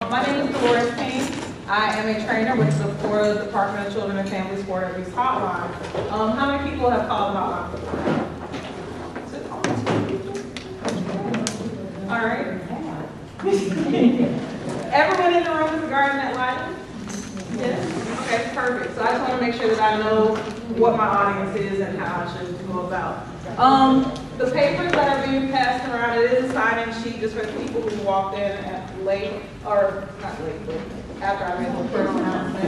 My name is Dolores King. I am a trainer with the Florida Department of Children and Families Board of Abuse Hotline. How many people have called the hotline before? All right. Everyone in the room is regarding that lighting? Yes? Okay, perfect. So I just want to make sure that I know what my audience is and how I should go about. The papers that are being passed around, it is a sign-in sheet just for the people who walked in late, or not late, but after I made the first announcement.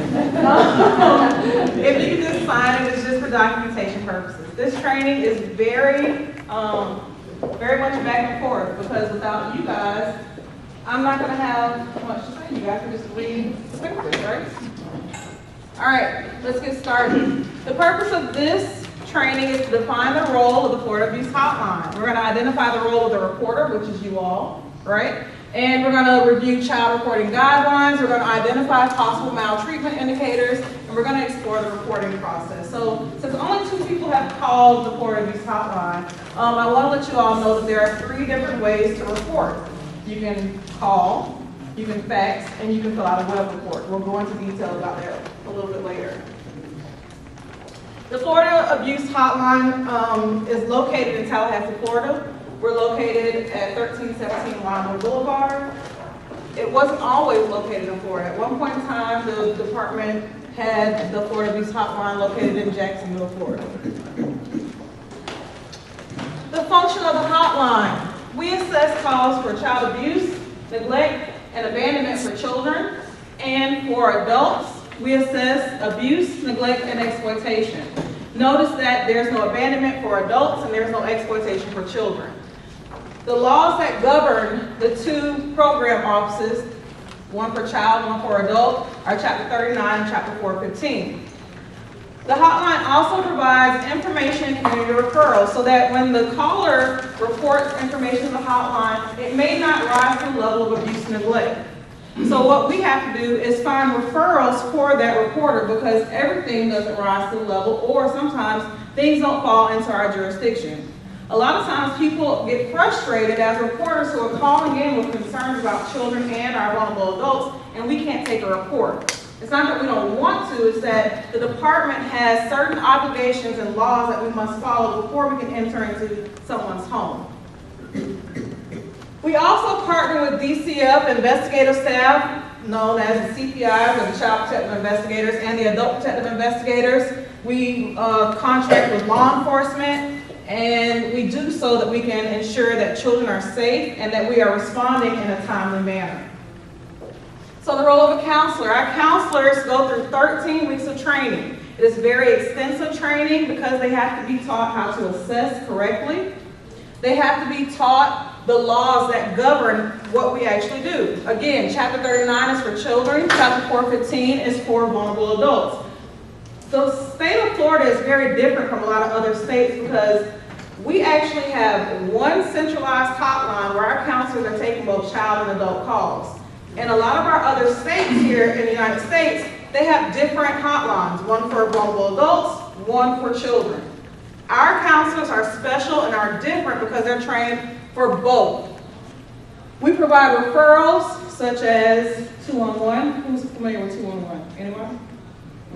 If you can just sign it, it's just for documentation purposes. This training is very much back and forth because without you guys, I'm not going to have much to say. You guys can just read the scriptures, right? All right, let's get started. The purpose of this training is to define the role of the Florida Abuse Hotline. We're going to identify the role of the reporter, which is you all, right? And we're going to review child reporting guidelines. We're going to identify possible maltreatment indicators, and we're going to explore the reporting process. So, since only 2 people have called the Florida Abuse Hotline, I want to let you all know that there are 3 different ways to report. You can call, you can fax, and you can fill out a web report. We'll go into detail about that a little bit later. The Florida Abuse Hotline is located in Tallahassee, Florida. We're located at 1317 Longwood Boulevard. It wasn't always located in Florida. At one point in time, the department had the Florida Abuse Hotline located in Jacksonville, Florida. The function of the hotline. We assess calls for child abuse, neglect, and abandonment for children, and for adults, we assess abuse, neglect, and exploitation. Notice that there's no abandonment for adults and there's no exploitation for children. The laws that govern the 2 program offices, one for child, one for adult, are Chapter 39 and Chapter 415. The hotline also provides information and community referrals so that when the caller reports information to the hotline, it may not rise to the level of abuse and neglect. So what we have to do is find referrals for that reporter because everything doesn't rise to the level, or sometimes things don't fall into our jurisdiction. A lot of times people get frustrated as reporters who are calling in with concerns about children and our vulnerable adults, and we can't take a report. It's not that we don't want to, it's that the department has certain obligations and laws that we must follow before we can enter into someone's home. We also partner with DCF investigative staff, known as the CPIs, or the Child Protective Investigators, and the Adult Protective Investigators. We contract with law enforcement, and we do so that we can ensure that children are safe and that we are responding in a timely manner. So the role of a counselor. Our counselors go through 13 weeks of training. It is very extensive training because they have to be taught how to assess correctly. They have to be taught the laws that govern what we actually do. Again, Chapter 39 is for children, Chapter 415 is for vulnerable adults. The state of Florida is very different from a lot of other states because we actually have one centralized hotline where our counselors are taking both child and adult calls. And a lot of our other states here in the United States, they have different hotlines, one for vulnerable adults, one for children. Our counselors are special and are different because they're trained for both. We provide referrals such as 211. Who's familiar with 211? Anyone?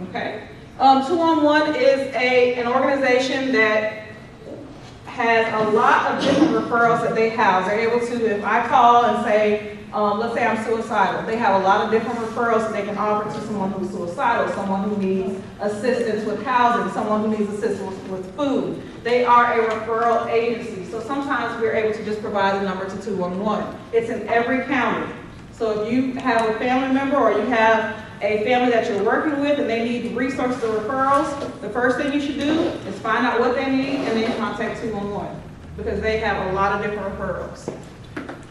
Okay. 211 is an organization that has a lot of different referrals that they house. They're able to, if I call and say, let's say I'm suicidal, they have a lot of different referrals that they can offer to someone who's suicidal, someone who needs assistance with housing, someone who needs assistance with food. They are a referral agency, so sometimes we're able to just provide the number to 211. It's in every county. So if you have a family member or you have a family that you're working with and they need resources or referrals, the first thing you should do is find out what they need and then contact 211 because they have a lot of different referrals.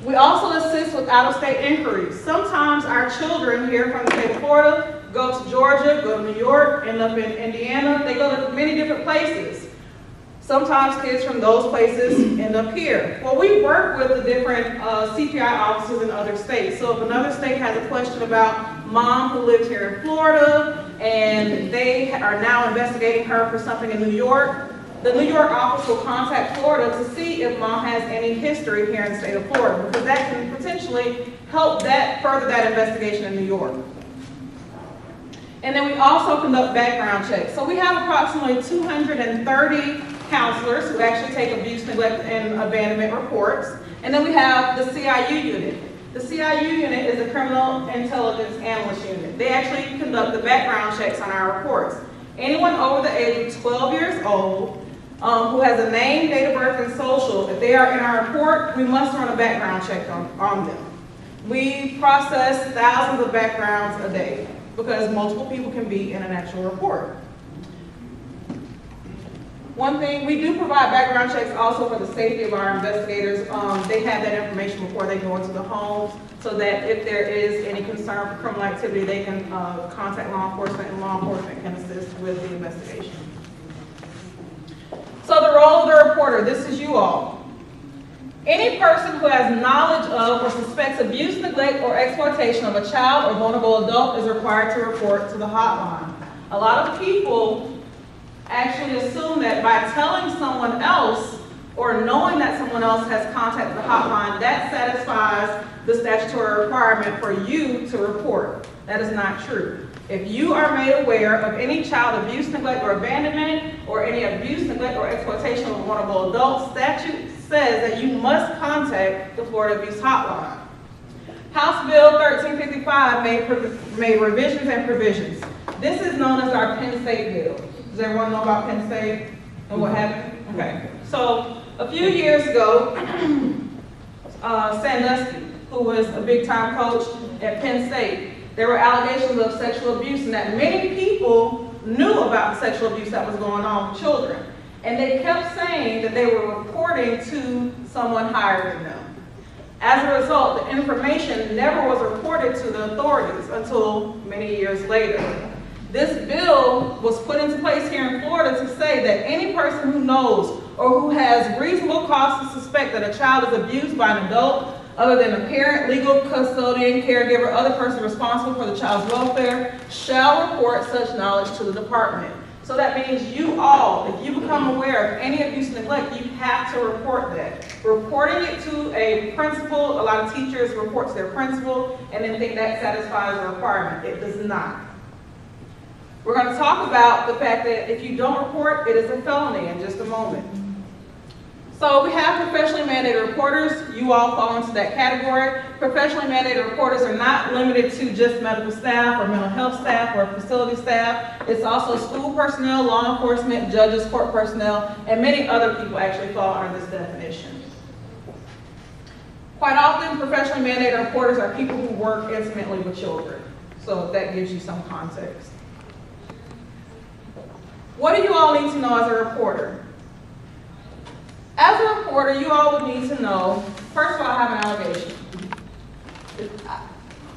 We also assist with out-of-state inquiries. Sometimes our children here from the state of Florida go to Georgia, go to New York, end up in Indiana. They go to many different places. Sometimes kids from those places end up here. Well, we work with the different CPI offices in other states. So if another state has a question about mom who lived here in Florida and they are now investigating her for something in New York, the New York office will contact Florida to see if mom has any history here in the state of Florida, because that can potentially help further that investigation in New York. And then we also conduct background checks. So we have approximately 230 counselors who actually take abuse, neglect, and abandonment reports. And then we have the CIU unit. The CIU unit is a criminal intelligence analyst unit. They actually conduct the background checks on our reports. Anyone over the age of 12 years old who has a name, date of birth, and social, if they are in our report, we must run a background check on them. We process thousands of backgrounds a day because multiple people can be in an actual report. One thing, we do provide background checks also for the safety of our investigators. They have that information before they go into the homes, so that if there is any concern for criminal activity, they can contact law enforcement, and law enforcement can assist with the investigation. So the role of the reporter, this is you all. Any person who has knowledge of or suspects abuse, neglect, or exploitation of a child or vulnerable adult is required to report to the hotline. A lot of people actually assume that by telling someone else or knowing that someone else has contacted the hotline, that satisfies the statutory requirement for you to report. That is not true. If you are made aware of any child abuse, neglect, or abandonment, or any abuse, neglect, or exploitation of a vulnerable adult, statute says that you must contact the Florida Abuse Hotline. House Bill 1355 made revisions and provisions. This is known as our Penn State bill. Does everyone know about Penn State and what happened? Okay. So a few years ago, Sandusky, who was a big-time coach at Penn State, there were allegations of sexual abuse, and that many people knew about the sexual abuse that was going on with children. And they kept saying that they were reporting to someone higher than them. As a result, the information never was reported to the authorities until many years later. This bill was put into place here in Florida to say that any person who knows or who has reasonable cause to suspect that a child is abused by an adult other than a parent, legal custodian, caregiver, other person responsible for the child's welfare, shall report such knowledge to the department. So that means you all, if you become aware of any abuse and neglect, you have to report that. Reporting it to a principal, a lot of teachers report to their principal and then think that satisfies the requirement. It does not. We're going to talk about the fact that if you don't report, it is a felony in just a moment. So we have professionally mandated reporters. You all fall into that category. Professionally mandated reporters are not limited to just medical staff or mental health staff or facility staff. It's also school personnel, law enforcement, judges, court personnel, and many other people actually fall under this definition. Quite often, professionally mandated reporters are people who work intimately with children. So that gives you some context. What do you all need to know as a reporter? As a reporter, you all would need to know, first of all, have an allegation.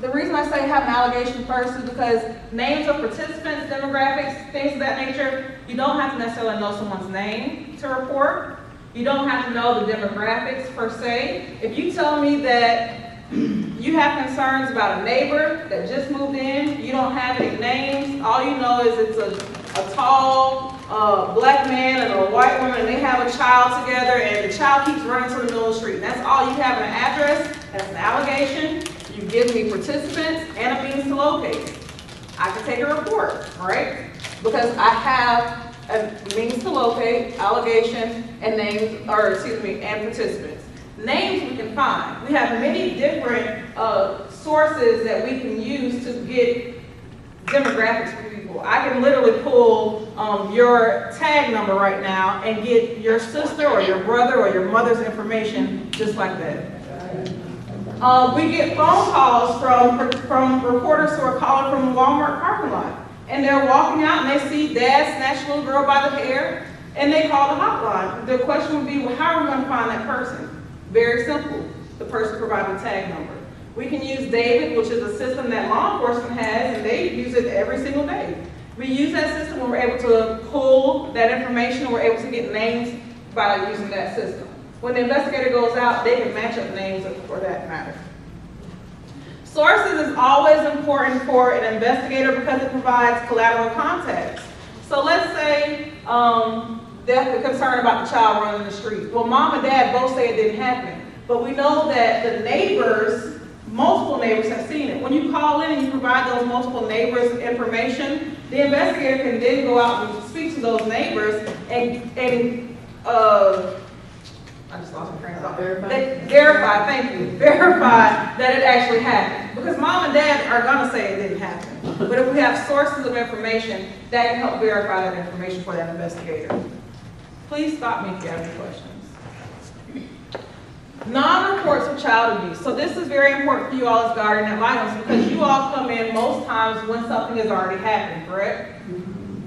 The reason I say have an allegation first is because names of participants, demographics, things of that nature, you don't have to necessarily know someone's name to report. You don't have to know the demographics per se. If you tell me that you have concerns about a neighbor that just moved in, you don't have any names, all you know is it's a tall black man and a white woman, and they have a child together, and the child keeps running to the middle of the street. And that's all you have, an address, that's an allegation. You give me participants and a means to locate. I can take a report, all right? Because I have a means to locate, allegation, and names, or excuse me, and participants. Names we can find. We have many different sources that we can use to get demographics for people. I can literally pull your tag number right now and get your sister or your brother or your mother's information just like that. We get phone calls from reporters who are calling from the Walmart parking lot. And they're walking out and they see dad snatch a little girl by the hair and they call the hotline. The question would be, well, how are we going to find that person? Very simple. The person provided a tag number. We can use David, which is a system that law enforcement has, and they use it every single day. We use that system when we're able to pull that information, we're able to get names by using that system. When the investigator goes out, they can match up names for that matter. Sources is always important for an investigator because it provides collateral context. So let's say They're concerned about the child running the street. Well, mom and dad both say it didn't happen. But we know that the neighbors, multiple neighbors have seen it. When you call in and you provide those multiple neighbors information, the investigator can then go out and speak to those neighbors and I just lost my train of thought. Verify, thank you. Verify that it actually happened. Because mom and dad are gonna say it didn't happen. But if we have sources of information, that can help verify that information for that investigator. Please stop me if you have any questions. Non-reports of child abuse. So this is very important for you all as guardian ad litem because you all come in most times when something has already happened, correct?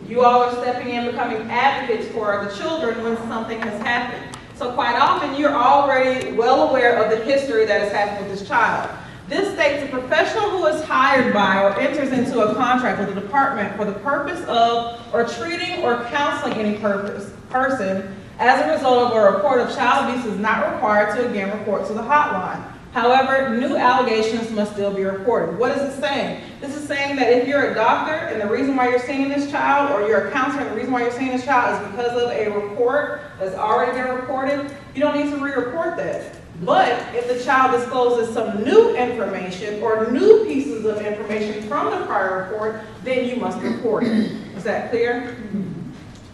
You all are stepping in, becoming advocates for the children when something has happened. So quite often you're already well aware of the history that has happened with this child. This states a professional who is hired by or enters into a contract with the department for the purpose of or treating or counseling any person as a result of a report of child abuse is not required to again report to the hotline. However, new allegations must still be reported. What is it saying? This is saying that if you're a doctor and the reason why you're seeing this child, or you're a counselor and the reason why you're seeing this child is because of a report that's already been reported, you don't need to re-report that. But if the child discloses some new information or new pieces of information from the prior report, then you must report it. Is that clear?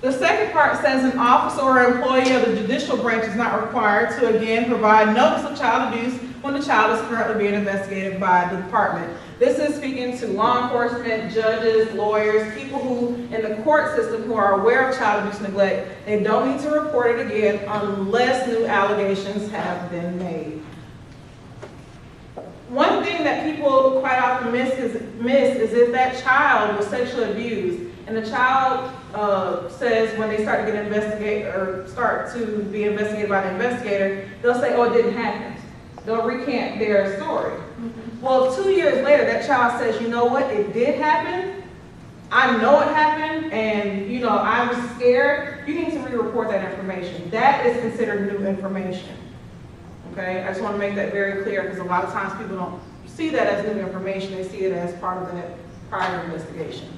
The second part says an officer or employee of the judicial branch is not required to again provide notice of child abuse when the child is currently being investigated by the department. This is speaking to law enforcement, judges, lawyers, people who in the court system who are aware of child abuse neglect. They don't need to report it again unless new allegations have been made. One thing that people quite often miss is if that child was sexually abused and the child says when they start to get investigated or start to be investigated by the investigator, they'll say, oh, it didn't happen. They'll recant their story. Well, 2 years later, that child says, you know what, it did happen. I know it happened, and you know, I was scared. You need to re-report that information. That is considered new information. Okay, I just want to make that very clear because a lot of times people don't see that as new information. They see it as part of that prior investigation.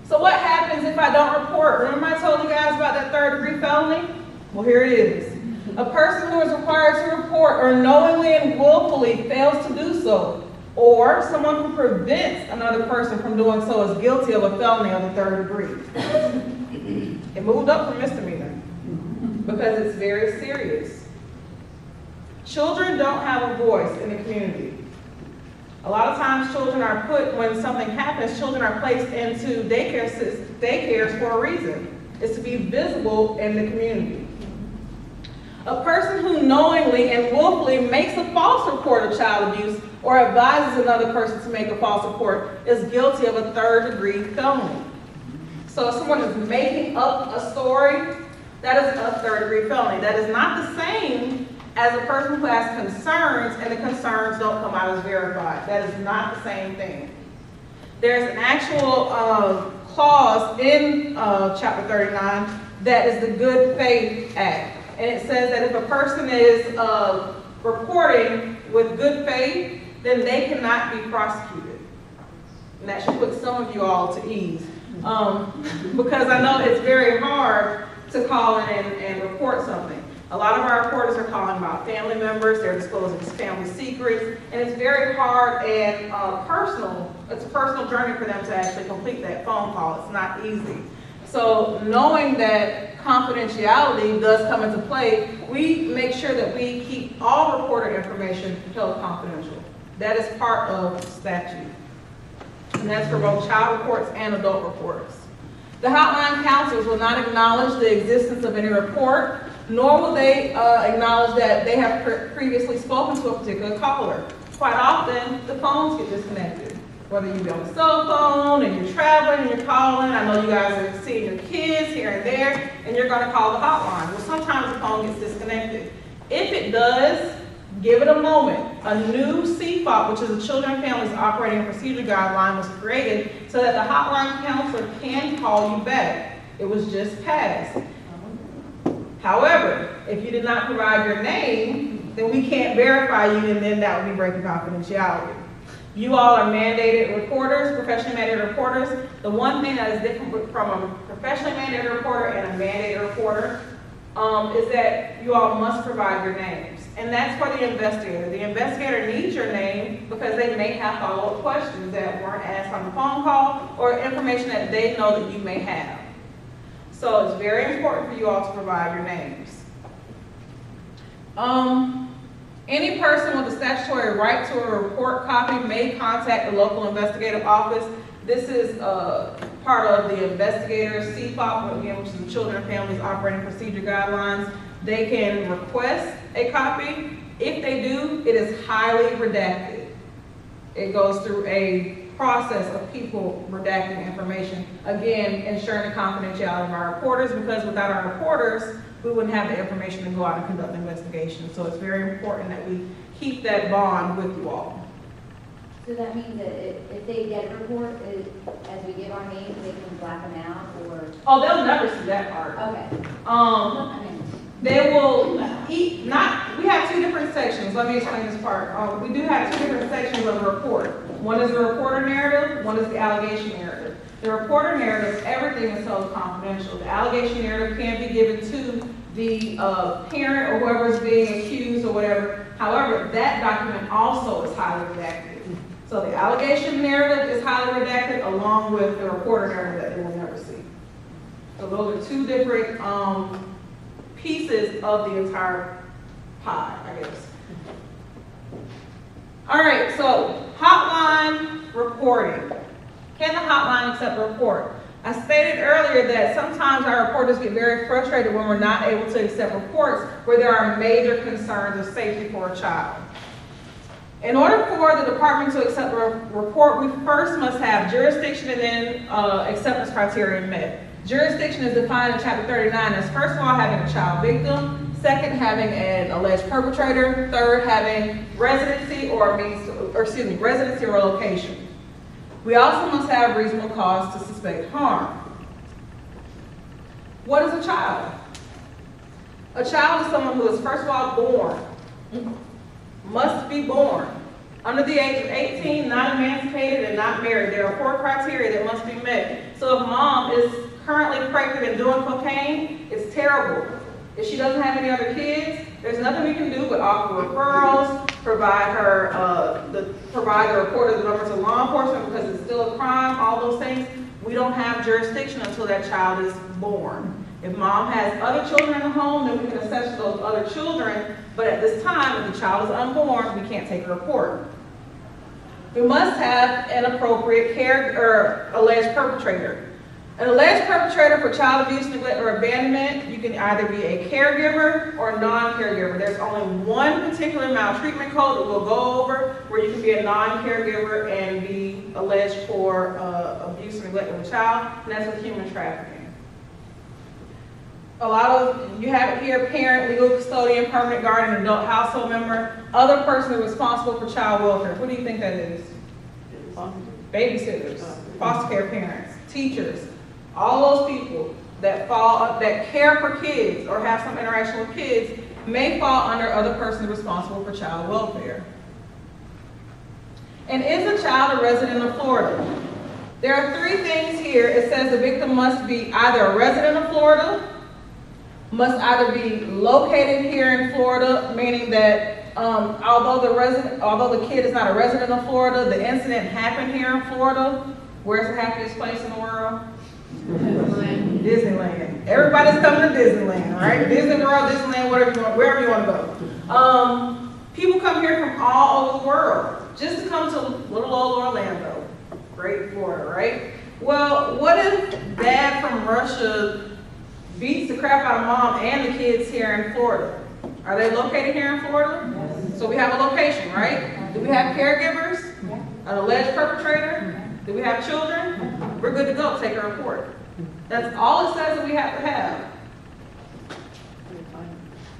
So what happens if I don't report? Remember I told you guys about that third-degree felony? Well, here it is. A person who is required to report or knowingly and willfully fails to do so, or someone who prevents another person from doing so is guilty of a felony of the third degree. It moved up from misdemeanor because it's very serious. Children don't have a voice in the community. A lot of times children are put, when something happens, children are placed into daycares for a reason. It's to be visible in the community. A person who knowingly and willfully makes a false report of child abuse or advises another person to make a false report is guilty of a third-degree felony. So if someone is making up a story, that is a third-degree felony. That is not the same as a person who has concerns and the concerns don't come out as verified. That is not the same thing. There's an actual clause in Chapter 39 that is the Good Faith Act. And it says that if a person is reporting with good faith, then they cannot be prosecuted. And that should put some of you all to ease. Because I know it's very hard to call in and report something. A lot of our reporters are calling about family members, they're disclosing family secrets, and it's very hard and personal. It's a personal journey for them to actually complete that phone call. It's not easy. So knowing that confidentiality does come into play, we make sure that we keep all reporter information held confidential. That is part of statute. And that's for both child reports and adult reports. The hotline counselors will not acknowledge the existence of any report, nor will they acknowledge that they have previously spoken to a particular caller. Quite often, the phones get disconnected. Whether you be on the cell phone and you're traveling and you're calling, I know you guys are seeing your kids here and there, and you're going to call the hotline. Well, sometimes the phone gets disconnected. If it does, give it a moment. A new CFOP, which is a Children and Families Operating and Procedure Guideline, was created so that the hotline counselor can call you back. It was just passed. However, if you did not provide your name, then we can't verify you, and then that would be breaking confidentiality. You all are mandated reporters, professionally mandated reporters. The one thing that is different from a professionally mandated reporter and a mandated reporter is that you all must provide your names. And that's for the investigator. The investigator needs your name because they may have follow-up questions that weren't asked on the phone call or information that they know that you may have. So it's very important for you all to provide your names. Any person with a statutory right to a report copy may contact the local investigative office. This is part of the investigator's CFOP, again, which is the Children and Families Operating Procedure Guidelines. They can request a copy. If they do, it is highly redacted. It goes through a process of people redacting information. Again, ensuring the confidentiality of our reporters, because without our reporters, we wouldn't have the information to go out and conduct investigations. So it's very important that we keep that bond with you all. So that means that if they get a report, as we give our names, they can black them out, or? Oh, they'll never see that part. Okay. They will we have two different sections. Let me explain this part. We do have two different sections of the report. One is the reporter narrative, one is the allegation narrative. The reporter narrative, everything is held confidential. The allegation narrative can be given to the parent or whoever is being accused or whatever. However, that document also is highly redacted. So the allegation narrative is highly redacted along with the reporter narrative that they will never see. So those are two different pieces of the entire pie, I guess. All right, so hotline reporting. Can the hotline accept a report? I stated earlier that sometimes our reporters get very frustrated when we're not able to accept reports where there are major concerns of safety for a child. In order for the department to accept a report, we first must have jurisdiction and then acceptance criteria met. Jurisdiction is defined in Chapter 39 as, first of all, having a child victim, second, having an alleged perpetrator, third, having residency or residency or location. We also must have reasonable cause to suspect harm. What is a child? A child is someone who is, first of all, born, must be born, under the age of 18, not emancipated, and not married. There are 4 criteria that must be met. So if mom is currently pregnant and doing cocaine, it's terrible. If she doesn't have any other kids, there's nothing we can do but offer referrals, provide the report of the members of law enforcement because it's still a crime, all those things. We don't have jurisdiction until that child is born. If mom has other children in the home, then we can assess those other children, but at this time, if the child is unborn, we can't take a report. We must have an appropriate care or alleged perpetrator. An alleged perpetrator for child abuse, neglect, or abandonment, you can either be a caregiver or a non-caregiver. There's only one particular maltreatment code that we'll go over where you can be a non-caregiver and be alleged for abuse or neglect of a child, and that's with human trafficking. A lot of, you have it here, parent, legal custodian, permanent guardian, adult household member, other person responsible for child welfare. What do you think that is? Babysitters, foster care parents, teachers. All those people that care for kids or have some interaction with kids may fall under other persons responsible for child welfare. And is a child a resident of Florida? There are 3 things here. It says the victim must be either a resident of Florida, must either be located here in Florida, meaning that although the kid is not a resident of Florida, the incident happened here in Florida. Where's the happiest place in the world? Disneyland. Everybody's coming to Disneyland, right? Disney World, Disneyland, whatever you want, wherever you want to go. People come here from all over the world just to come to little old Orlando, great Florida, right? Well, what if dad from Russia beats the crap out of mom and the kids here in Florida? Are they located here in Florida? Yes. So we have a location, right? Do we have caregivers? An alleged perpetrator? Do we have children? We're good to go. Take a report. That's all it says that we have to have.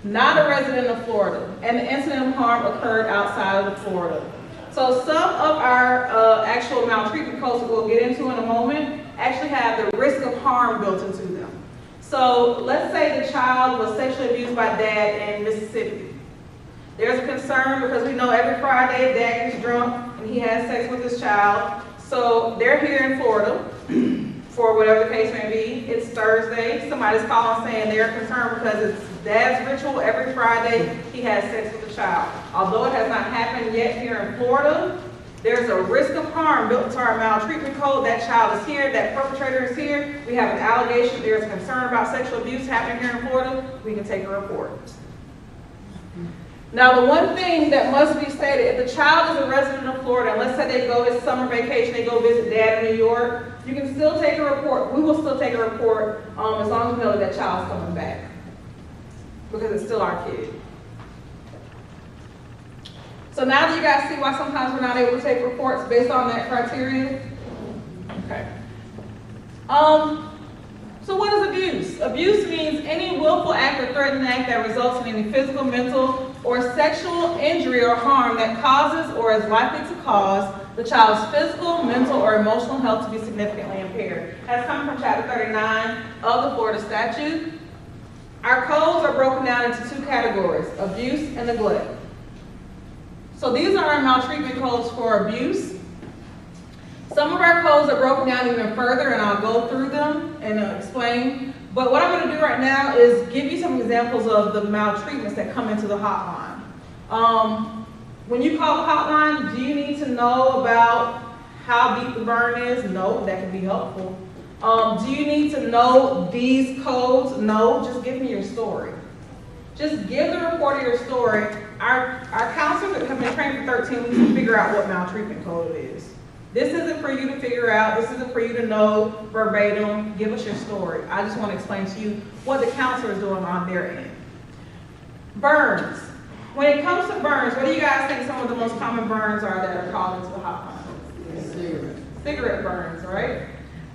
Not a resident of Florida, and the incident of harm occurred outside of Florida. So some of our actual maltreatment codes that we'll get into in a moment actually have the risk of harm built into them. So let's say the child was sexually abused by dad in Mississippi. There's a concern because we know every Friday dad gets drunk and he has sex with his child. So they're here in Florida for whatever the case may be. It's Thursday. Somebody's calling saying they're concerned because it's dad's ritual. Every Friday he has sex with the child. Although it has not happened yet here in Florida, there's a risk of harm built into our maltreatment code. That child is here, that perpetrator is here. We have an allegation, there's a concern about sexual abuse happening here in Florida, we can take a report. Now the one thing that must be stated, if the child is a resident of Florida, and let's say they go, it's summer vacation, they go visit dad in New York, you can still take a report. We will still take a report as long as we know that child's coming back, because it's still our kid. So now do you guys see why sometimes we're not able to take reports based on that criteria? Okay. So what is abuse? Abuse means any willful act or threatening act that results in any physical, mental, or sexual injury or harm that causes or is likely to cause the child's physical, mental, or emotional health to be significantly impaired. That's coming from Chapter 39 of the Florida statute. Our codes are broken down into two categories, abuse and neglect. So these are our maltreatment codes for abuse. Some of our codes are broken down even further, and I'll go through them and explain. But what I'm going to do right now is give you some examples of the maltreatments that come into the hotline. When you call the hotline, do you need to know about how deep the burn is? No, that can be helpful. Do you need to know these codes? No, just give me your story. Just give the reporter your story. Our counselors have been trained for 13 weeks to figure out what maltreatment code it is. This isn't for you to figure out. This isn't for you to know verbatim. Give us your story. I just want to explain to you what the counselor is doing on their end. Burns. When it comes to burns, what do you guys think some of the most common burns are that are called into the hotline? Cigarette burns, right?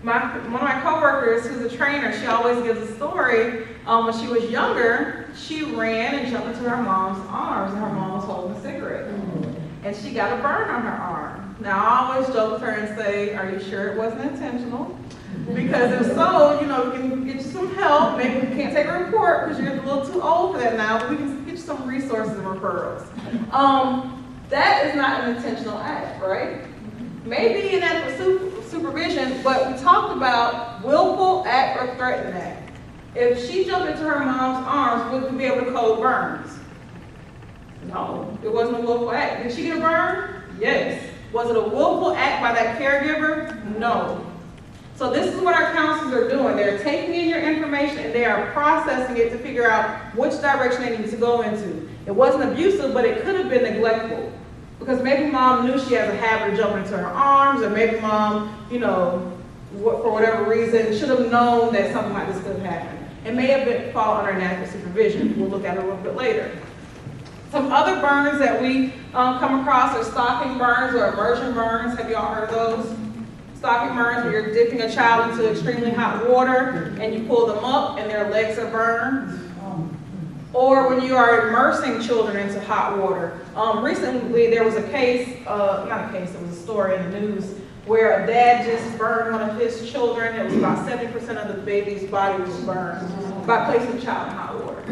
One of my coworkers, who's a trainer, she always gives a story. When she was younger, she ran and jumped into her mom's arms, and her mom was holding a cigarette. And she got a burn on her arm. Now, I always joke with her and say, are you sure it wasn't intentional? Because if so, we can get you some help. Maybe we can't take a report because you're a little too old for that now, but we can get you some resources and referrals. That is not an intentional act, right? Maybe an act of supervision, but we talked about willful act or threatened act. If she jumped into her mom's arms, would we be able to code burns? No, it wasn't a willful act. Did she get a burn? Yes. Was it a willful act by that caregiver? No. So this is what our counselors are doing. They're taking in your information and they are processing it to figure out which direction they need to go into. It wasn't abusive, but it could have been neglectful. Because maybe mom knew she has a habit of jumping into her arms, or maybe mom, for whatever reason, should have known that something like this could happen. It may have fall under inadequate supervision. We'll look at it a little bit later. Some other burns that we come across are stocking burns or immersion burns. Have you all heard of those? Stocking burns, where you're dipping a child into extremely hot water and you pull them up and their legs are burned. Or when you are immersing children into hot water. Recently there was a case, it was a story in the news where a dad just burned one of his children. It was about 70% of the baby's body was burned by placing the child in hot water.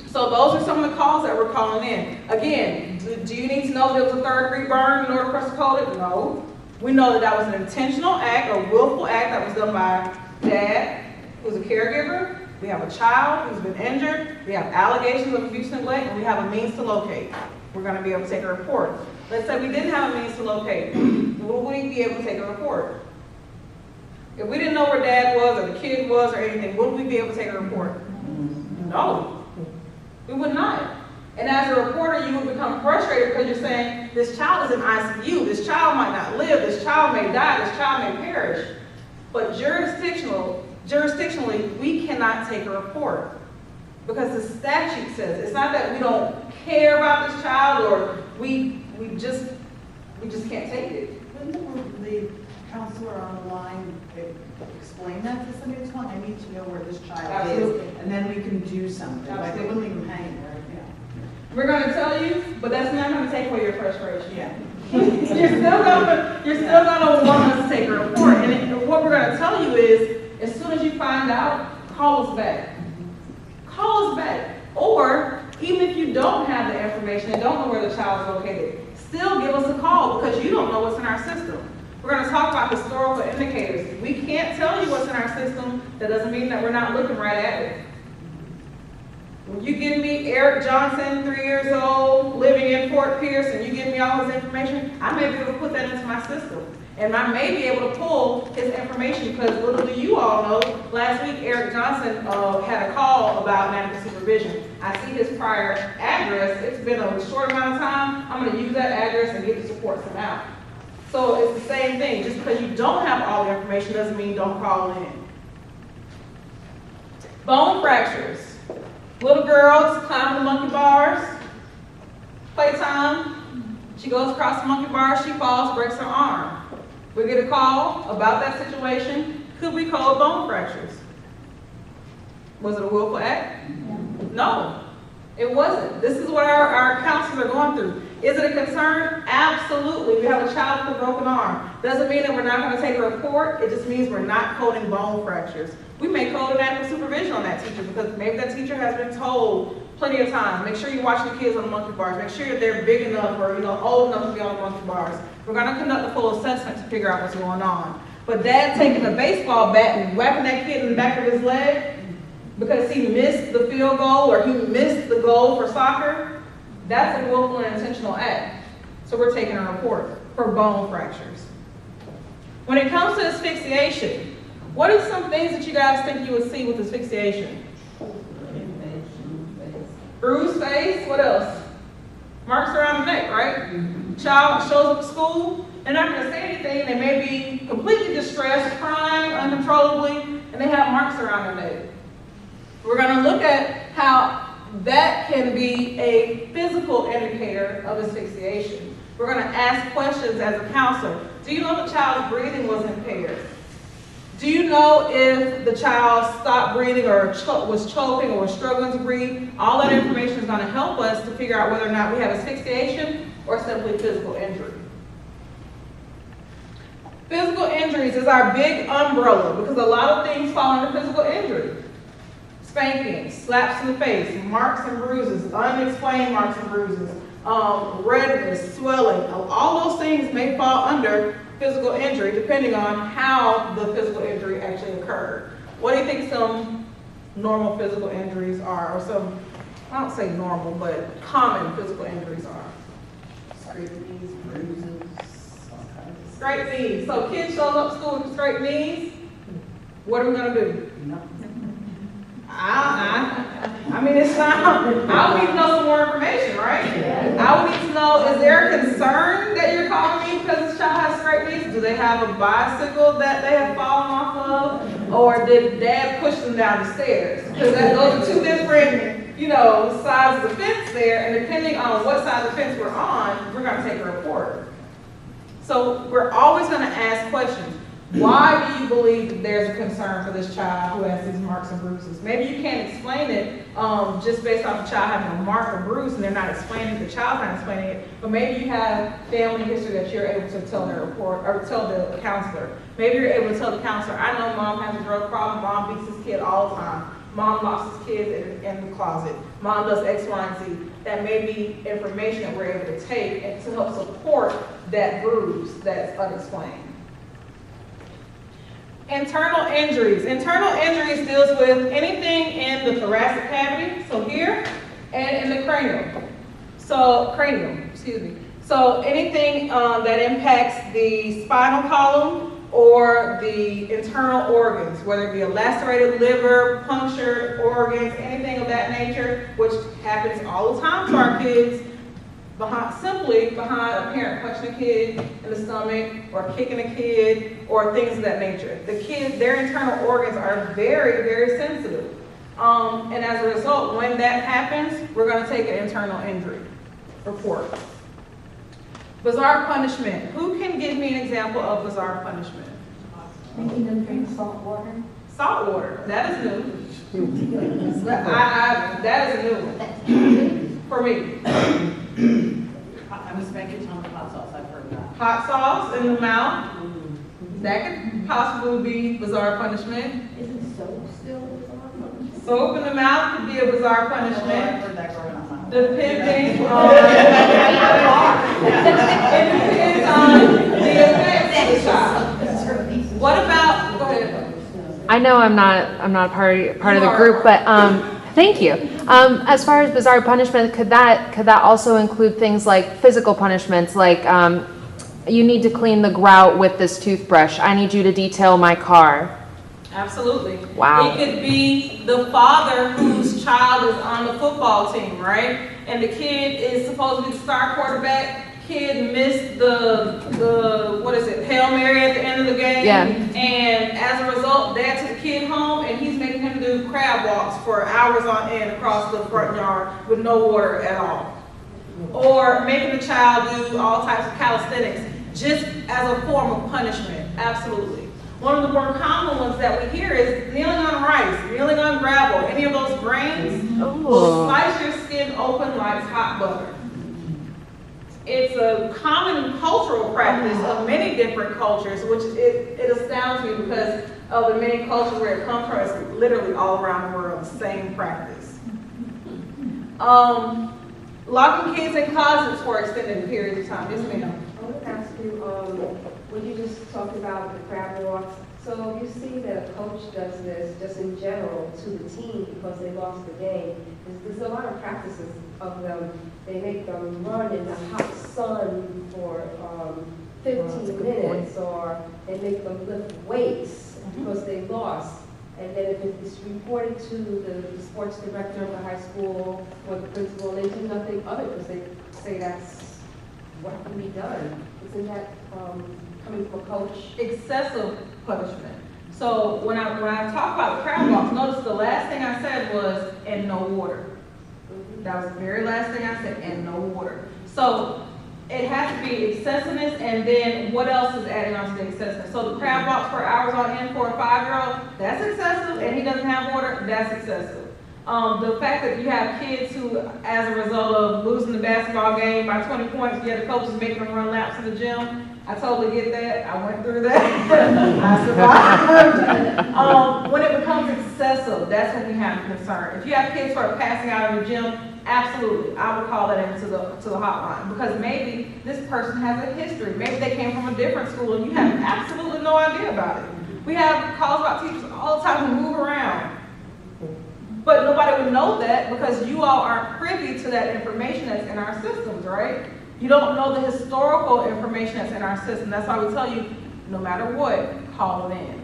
So those are some of the calls that we're calling in. Again, do you need to know there was a third-degree burn in order for us to code it? No. We know that was an intentional act or willful act that was done by dad, who's a caregiver. We have a child who's been injured. We have allegations of abuse and neglect, and we have a means to locate. We're going to be able to take a report. Let's say we didn't have a means to locate. Would we be able to take a report? If we didn't know where dad was or the kid was or anything, would we be able to take a report? No. We would not. And as a reporter, you would become frustrated because you're saying, this child is in ICU, this child might not live, this child may die, this child may perish. But jurisdictionally, we cannot take a report because the statute says it's not that we don't care about this child or we just can't take it. Wouldn't the counselor on the line explain that to somebody that's calling? I need to know where this child Absolutely. is, and then we can do something. Like they wouldn't leave him hanging there. Yeah. We're going to tell you, but that's not going to take away your frustration. Yeah. You're still gonna want us to take a report. And what we're going to tell you is, as soon as you find out, call us back. Call us back. Or Even if you don't have the information and don't know where the child is located, still give us a call because you don't know what's in our system. We're going to talk about historical indicators. We can't tell you what's in our system. That doesn't mean that we're not looking right at it. When you give me Eric Johnson, 3 years old, living in Fort Pierce, and you give me all his information, I may be able to put that into my system. And I may be able to pull his information because little do you all know, last week Eric Johnson had a call about inadequate supervision. I see his prior address. It's been a short amount of time. I'm going to use that address and get the support sent out. So it's the same thing. Just because you don't have all the information doesn't mean don't call in. Bone fractures. Little girls climb the monkey bars. Playtime. She goes across the monkey bars. She falls, breaks her arm. We get a call about that situation. Could we call bone fractures? Was it a willful act? No, it wasn't. This is what our counselors are going through. Is it a concern? Absolutely. We have a child with a broken arm. Doesn't mean that we're not going to take a report. It just means we're not coding bone fractures. We may code inadequate supervision on that teacher because maybe that teacher has been told plenty of times, make sure you watch the kids on the monkey bars. Make sure they're big enough or old enough to be on the monkey bars. We're going to conduct a full assessment to figure out what's going on. But dad taking a baseball bat and whacking that kid in the back of his leg because he missed the field goal or he missed the goal for soccer, that's a willful and intentional act. So we're taking a report for bone fractures. When it comes to asphyxiation, what are some things that you guys think you would see with asphyxiation? Bruised face, what else? Marks around the neck, right? Child shows up at school, they're not going to say anything, they may be completely distressed, crying uncontrollably, and they have marks around their neck. We're going to look at how that can be a physical indicator of asphyxiation. We're going to ask questions as a counselor. Do you know the child's breathing was impaired? Do you know if the child stopped breathing or was choking or was struggling to breathe? All that information is going to help us to figure out whether or not we have asphyxiation or simply physical injury. Physical injuries is our big umbrella because a lot of things fall under physical injury. Spanking, slaps in the face, marks and bruises, unexplained marks and bruises, redness, swelling, all those things may fall under physical injury depending on how the physical injury actually occurred. What do you think some normal physical injuries are, or some, I don't say normal, but common physical injuries are? Scraped knees, bruises, all kinds of Scraped knees. So kids shows up to school with scraped knees, what are we going to do? Nothing. I mean, it's not, I would need to know some more information, right? I would need to know, is there a concern that you're calling me because this child has scraped knees? Do they have a bicycle that they have fallen off of? Or did dad push them down the stairs? Because those are two different, sides of the fence there, and depending on what side of the fence we're on, we're going to take a report. So we're always going to ask questions. Why do you believe that there's a concern for this child who has these marks and bruises? Maybe you can't explain it just based off the child having a mark or bruise and they're not explaining it, the child's not explaining it, but maybe you have family history that you're able to tell the report or tell the counselor. Maybe you're able to tell the counselor, I know mom has a drug problem, mom beats his kid all the time. Mom lost his kids in the closet. Mom does X, Y, and Z. That may be information that we're able to take and to help support that bruise that's unexplained. Internal injuries. Internal injuries deals with anything in the thoracic cavity, so here, and in the cranium. So anything that impacts the spinal column or the internal organs, whether it be a lacerated liver, punctured organs, anything of that nature, which happens all the time to our kids, simply behind a parent punching a kid in the stomach or kicking a kid or things of that nature. The kids, their internal organs are very, very sensitive. And as a result, when that happens, we're going to take an internal injury report. Bizarre punishment. Who can give me an example of bizarre punishment? Making them drink salt water. Salt water. That is new. That is a new one for me. I'm spanking on hot sauce, I've heard that. Hot sauce in the mouth. That could possibly be bizarre punishment. Isn't soap still bizarre punishment? Soap in the mouth could be a bizarre I've punishment. heard that growing up. Depending on, it depends on the effects of the child. What about, go ahead. I know I'm not part of the You group, are. but thank you. As far as bizarre punishment, could that also include things like physical punishments, like you need to clean the grout with this toothbrush. I need you to detail my car. Absolutely. Wow. It could be the father whose child is on the football team, right? And the kid is supposed to be the star quarterback. Kid missed the what is it, Hail Mary at the end of the game. Yeah. And as a result, dad took the kid home and he's making him do crab walks for hours on end across the front yard with no water at all. Or making the child do all types of calisthenics just as a form of punishment. Absolutely. One of the more common ones that we hear is kneeling on rice, kneeling on gravel, any of those grains will slice your skin open like hot butter. It's a common cultural practice of many different cultures, which it astounds me because of the many cultures where it comes from. It's literally all around the world, the same practice. Locking kids in closets for extended periods of time. Yes, ma'am. I want to ask you, when you just talked about the crab walks, so you see that a coach does this just in general to the team because they lost the game. There's a lot of practices of them. They make them run in the hot sun for 15 minutes, or they make them lift weights because they lost. And then if it's reported to the sports director of the high school or the principal, they do nothing of it because they say that's what can be done. Isn't that coming from a coach? Excessive punishment. So when I talk about the crab walks, notice the last thing I said was, and no water. That was the very last thing I said, and no water. So it has to be excessiveness, and then what else is adding on to the excessiveness? So the crab walks for hours on end for a 5-year-old, that's excessive, and he doesn't have water, that's excessive. The fact that you have kids who, as a result of losing the basketball game by 20 points, you have the coaches making them run laps in the gym, I totally get that. I went through that. I survived. When it becomes excessive, that's when we have a concern. If you have kids who are passing out in the gym, absolutely, I would call that into the hotline, because maybe this person has a history. Maybe they came from a different school and you have absolutely no idea about it. We have calls about teachers all the time who move around. But nobody would know that because you all aren't privy to that information that's in our systems, right? You don't know the historical information that's in our system. That's why we tell you, no matter what, call it in.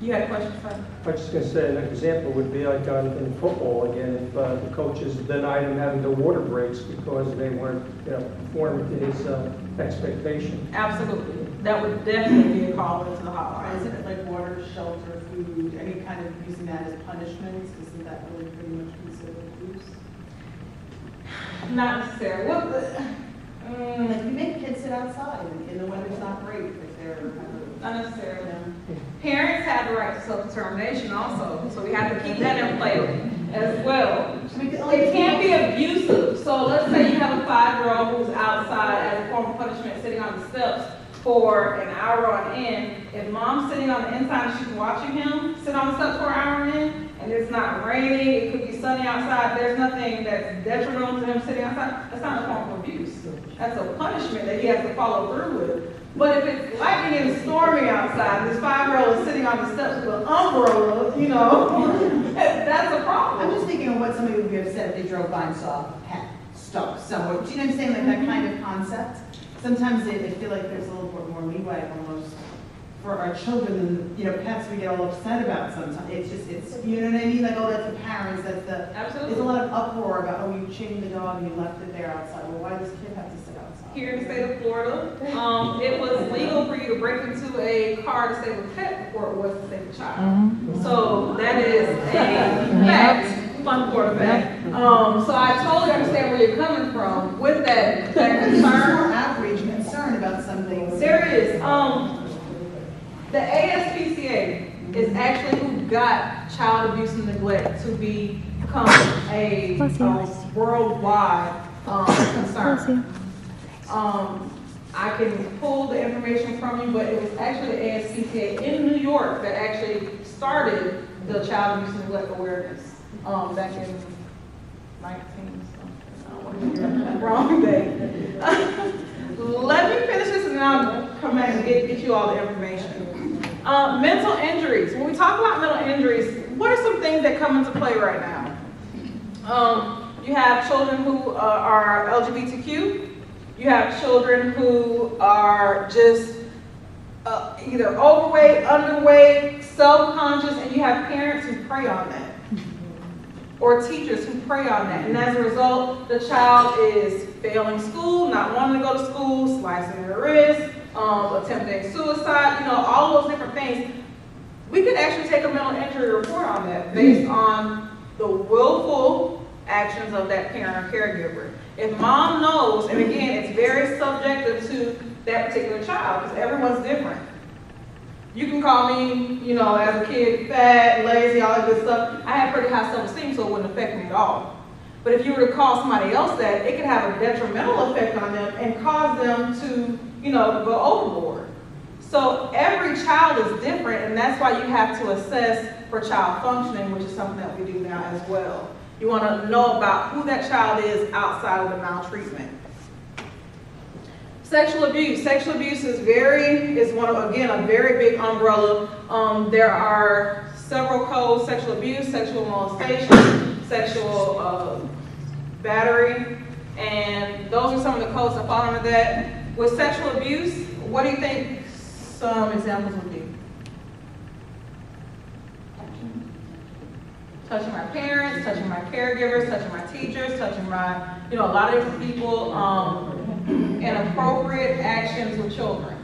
You had a question, sir? I was just going to say an example would be like in football again, if the coaches denied him having the water breaks because they weren't performing to his expectation. Absolutely. That would definitely be a call into the hotline. Isn't it like water, shelter, food, any kind of using that as punishment? Isn't that really pretty much considered abuse? Not necessarily. Like you make kids sit outside and the weather's not great if they're Not necessarily. Parents have the right to self-determination also, so we have to keep that in play as well. It can't be abusive. So let's say you have a 5-year-old who's outside as a form of punishment sitting on the steps for an hour on end. If mom's sitting on the inside and she's watching him sit on the steps for an hour on end, and it's not raining, it could be sunny outside, there's nothing that's detrimental to him sitting outside, that's not a form of abuse. That's a punishment that he has to follow through with. But if it's lightning and stormy outside, this 5-year-old is sitting on the steps with an umbrella, that's a problem. I'm just thinking of what somebody would be upset if they drove by and saw a pet stuck somewhere. Do you know what I'm saying? Like that kind of concept. Sometimes they feel like there's a little bit more leeway almost for our children than, pets we get all upset about sometimes. It's you know what I mean? Like, oh, that's the parents, Absolutely. There's a lot of uproar about, oh, you chained the dog and you left it there outside. Well, why does the kid have to sit outside? Here in the state of Florida, it was legal for you to break into a car to save a pet before it was to save a child. So that is a fact. Fun quarterback. So I totally understand where you're coming from with that concern. More outrage and concern about some things. There is. The ASPCA is actually who got child abuse and neglect to become a worldwide concern. I can pull the information from you, but it was actually the ASPCA in New York that actually started the child abuse and neglect awareness back in 19 something. wrong day. Let me finish this and then I'll come back and get you all the information. Mental injuries. When we talk about mental injuries, what are some things that come into play right now? You have children who are LGBTQ. You have children who are just either overweight, underweight, self-conscious, and you have parents who prey on that. Or teachers who prey on that. And as a result, the child is failing school, not wanting to go to school, slicing their wrist, attempting suicide, all those different things. We could actually take a mental injury report on that based on the willful actions of that parent or caregiver. If mom knows, and again, it's very subjective to that particular child because everyone's different. You can call me, as a kid, fat, lazy, all that good stuff. I had pretty high self-esteem, so it wouldn't affect me at all. But if you were to call somebody else that, it could have a detrimental effect on them and cause them to, go overboard. So every child is different, and that's why you have to assess for child functioning, which is something that we do now as well. You want to know about who that child is outside of the maltreatment. Sexual abuse. Sexual abuse is a very big umbrella. There are several codes: sexual abuse, sexual molestation, sexual battery, and those are some of the codes that fall under that. With sexual abuse, what do you think some examples would be? Touching my parents, touching my caregivers, touching my teachers, touching my, a lot of different people, inappropriate actions with children.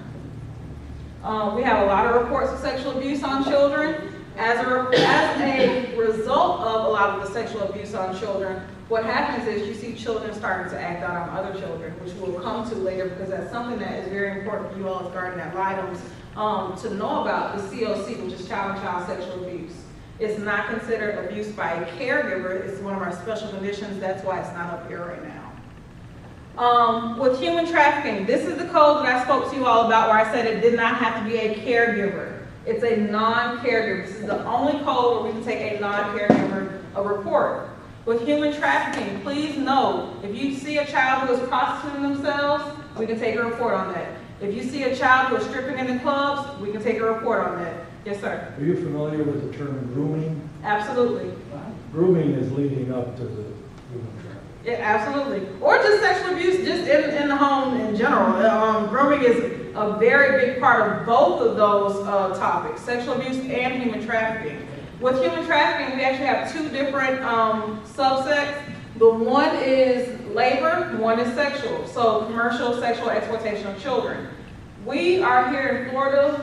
We have a lot of reports of sexual abuse on children. As a result of a lot of the sexual abuse on children, what happens is you see children starting to act out on other children, which we'll come to later because that's something that is very important for you all as guardian ad litems to know about the COC, which is child-to-child sexual abuse. It's not considered abuse by a caregiver. It's one of our special conditions. That's why it's not up here right now. With human trafficking, this is the code that I spoke to you all about where I said it did not have to be a caregiver. It's a non-caregiver. This is the only code where we can take a non-caregiver report. With human trafficking, please know, if you see a child who is prostituting themselves, we can take a report on that. If you see a child who is stripping in the clubs, we can take a report on that. Yes, sir. Are you familiar with the term grooming? Absolutely. Grooming is leading up to the human trafficking. Yeah, absolutely. Or just sexual abuse, just in the home in general. Grooming is a very big part of both of those topics, sexual abuse and human trafficking. With human trafficking, we actually have two different subsects. The one is labor, one is sexual. So commercial sexual exploitation of children. We are here in Florida.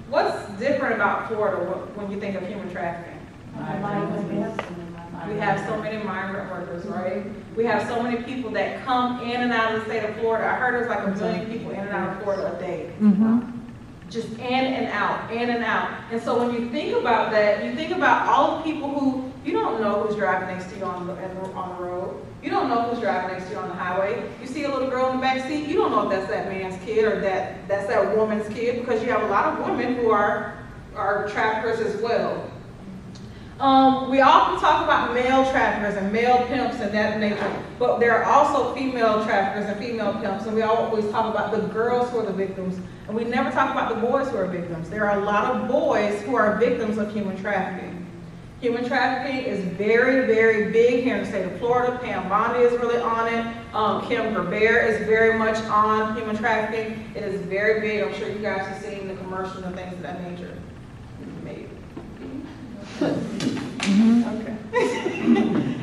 What's different about Florida when you think of human trafficking? We have so many migrant workers, right? We have so many people that come in and out of the state of Florida. I heard there's like 1 million people in and out of Florida a day. Just in and out, in and out. And so when you think about that, you think about all the people who, you don't know who's driving next to you on the road. You don't know who's driving next to you on the highway. You see a little girl in the back seat, you don't know if that's that man's kid or that's that woman's kid, because you have a lot of women who are traffickers as well. We often talk about male traffickers and male pimps and that nature, but there are also female traffickers and female pimps, and we always talk about the girls who are the victims, and we never talk about the boys who are victims. There are a lot of boys who are victims of human trafficking. Human trafficking is very, very big here in the state of Florida. Pam Bondi is really on it. Kim Gerbert is very much on human trafficking. It is very big. I'm sure you guys have seen the commercials and things of that nature. Maybe. Okay.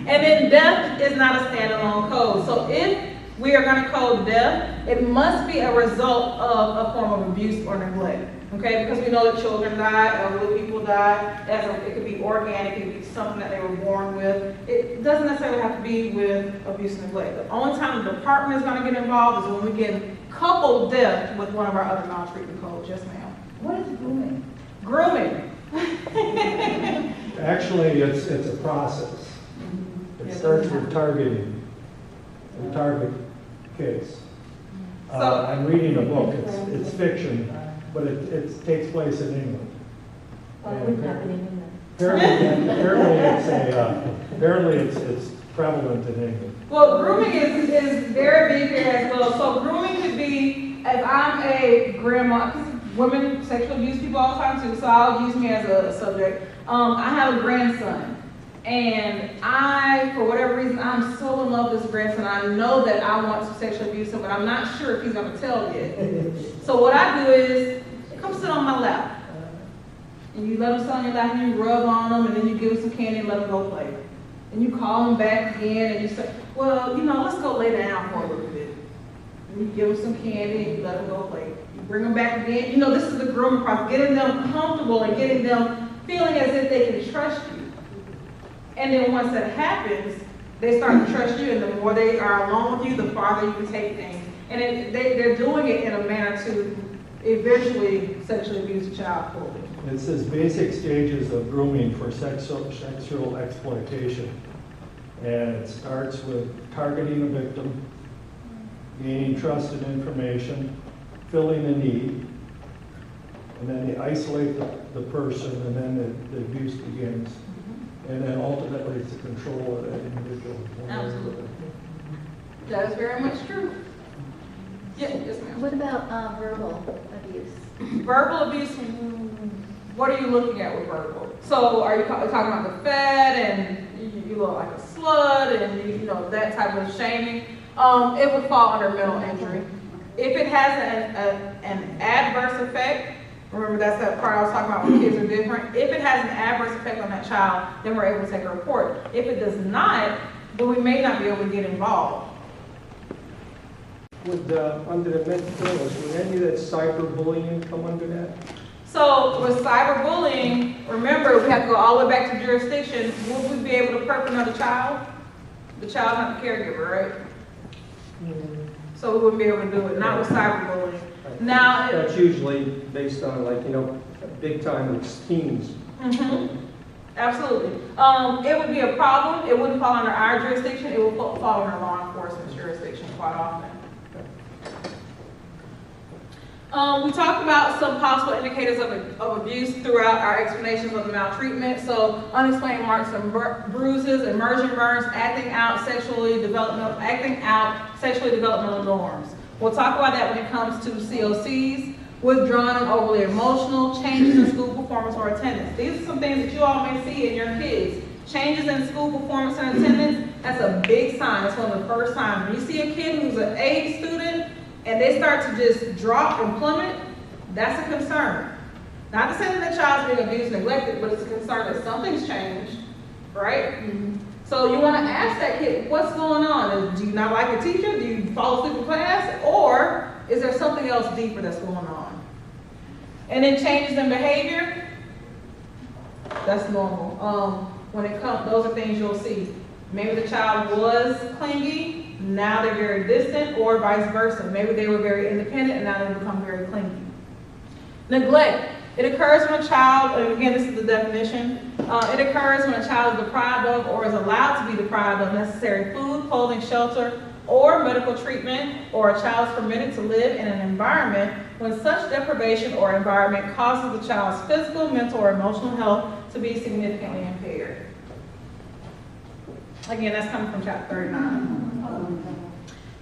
And then death is not a standalone code. So if we are going to code death, it must be a result of a form of abuse or neglect. Okay, because we know that children die, elderly people die. It could be organic, it could be something that they were born with. It doesn't necessarily have to be with abuse and neglect. The only time the department is going to get involved is when we get coupled death with one of our other maltreatment codes. Yes, ma'am. What is grooming? Grooming. Actually, it's a process. It starts with targeting, a target case. I'm reading a book. It's fiction, but it takes place in England. Apparently it's prevalent in England? Well, grooming is very big here as well. So grooming could be, if I'm a grandma, 'cause women sexually abuse people all the time too, so I'll use me as a subject. I have a grandson, and for whatever reason, I'm so in love with this grandson. I know that I want to sexually abuse him, but I'm not sure if he's gonna tell yet. So what I do is, come sit on my lap. And you let him sit on your lap, and you rub on him, and then you give him some candy and let him go play. And you call him back again, and you say, well, let's go lay down for a little bit. And you give him some candy, and you let him go play. You bring them back again. This is the grooming process, getting them comfortable and getting them feeling as if they can trust you. And then once that happens, they start to trust you, and the more they are alone with you, the farther you can take things. And they're doing it in a manner to eventually sexually abuse a child fully. It says basic stages of grooming for sexual exploitation. And it starts with targeting a victim, gaining trust and information, filling a need, and then they isolate the person, and then the abuse begins. And then ultimately it's the control of that individual. Absolutely. That is very much true. Yes, ma'am. What about verbal abuse? Verbal abuse, what are you looking at with verbal? So are you talking about the fat and you look like a slut and that type of shaming? It would fall under mental injury. If it has an adverse effect, remember that's that part I was talking about when kids are different. If it has an adverse effect on that child, then we're able to take a report. If it does not, then we may not be able to get involved. Would, under the mental illness, would any of that cyberbullying come under that? So with cyberbullying, remember we have to go all the way back to jurisdiction. Would we be able to perp another child? The child's not the caregiver, right? So we wouldn't be able to do it, not with cyberbullying. Now, That's usually based on big time with teens. Absolutely. It would be a problem. It wouldn't fall under our jurisdiction. It would fall under law enforcement jurisdiction quite often. We talked about some possible indicators of abuse throughout our explanations of the maltreatment. So unexplained marks and bruises, immersion burns, acting out sexually developmental norms. We'll talk about that when it comes to COCs, withdrawn and overly emotional, changes in school performance or attendance. These are some things that you all may see in your kids. Changes in school performance and attendance, that's a big sign. It's one of the first signs. When you see a kid who's an A student and they start to just drop and plummet, that's a concern. Not to say that the child's being abused and neglected, but it's a concern that something's changed, right? So you want to ask that kid, what's going on? Do you not like a teacher? Do you fall asleep in class? Or is there something else deeper that's going on? And then changes in behavior, that's normal. When it comes, those are things you'll see. Maybe the child was clingy, now they're very distant, or vice versa. Maybe they were very independent and now they become very clingy. Neglect. It occurs when a child, and again, this is the definition, it occurs when a child is deprived of or is allowed to be deprived of necessary food, clothing, shelter, or medical treatment, or a child is permitted to live in an environment when such deprivation or environment causes the child's physical, mental, or emotional health to be significantly impaired. Again, that's coming from chapter 39.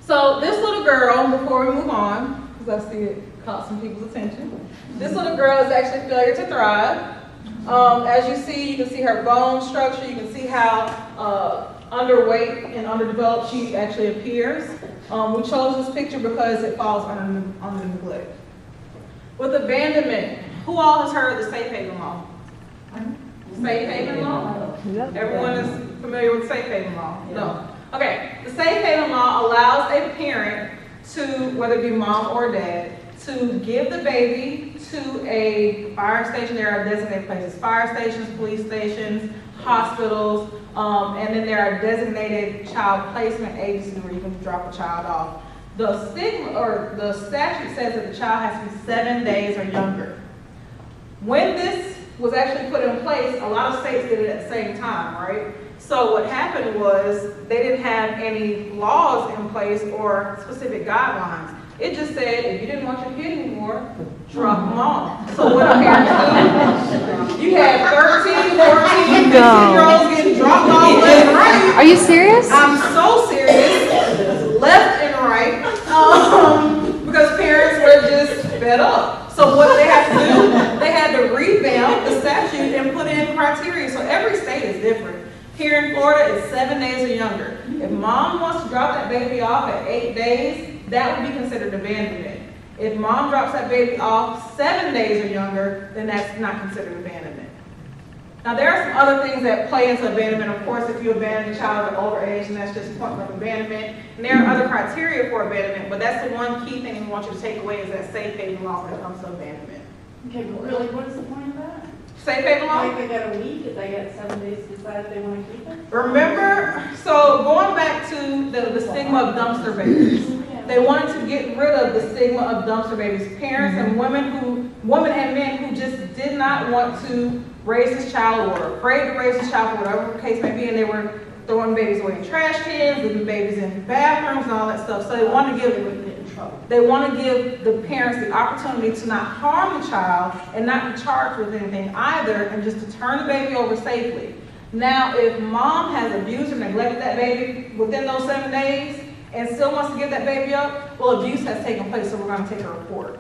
So this little girl, before we move on, because I see it caught some people's attention, this little girl is actually failure to thrive. As you can see her bone structure, you can see how underweight and underdeveloped she actually appears. We chose this picture because it falls under neglect. With abandonment, who all has heard of the safe haven law? Safe haven law? Everyone is familiar with safe haven law? No. Okay, the safe haven law allows a parent to, whether it be mom or dad, to give the baby to a fire station. There are designated places, fire stations, police stations, hospitals, and then there are designated child placement agencies where you can drop a child off. The stigma or the statute says that the child has to be 7 days or younger. When this was actually put in place, a lot of states did it at the same time, right? So what happened was they didn't have any laws in place or specific guidelines. It just said if you didn't want your kid anymore, drop them off. So what do parents do? You have 13, 14, 15-year-olds getting dropped off left and right. Are you serious? I'm so serious, left and right, because parents were just fed up. So what they had to do, they had to revamp the statute and put in criteria. So every state is different. Here in Florida, it's 7 days or younger. If mom wants to drop that baby off at 8 days, that would be considered abandonment. If mom drops that baby off 7 days or younger, then that's not considered abandonment. Now, there are some other things that play into abandonment. Of course, if you abandon a child at an older age, then that's just point of abandonment. And there are other criteria for abandonment, but that's the one key thing we want you to take away is that safe haven law when it comes to abandonment. Okay, but really, what is the point of that? Safe haven law? Like they got a week, if they got 7 days to decide if they want to keep it? Remember, so going back to the stigma of dumpster babies. They wanted to get rid of the stigma of dumpster babies. Parents and women and men who just did not want to raise this child or were afraid to raise this child for whatever the case may be, and they were throwing babies away in trash cans, leaving babies in bathrooms and all that stuff. So they want to give the parents the opportunity to not harm the child and not be charged with anything either, and just to turn the baby over safely. Now, if mom has abused or neglected that baby within those 7 days and still wants to give that baby up, well, abuse has taken place, so we're going to take a report.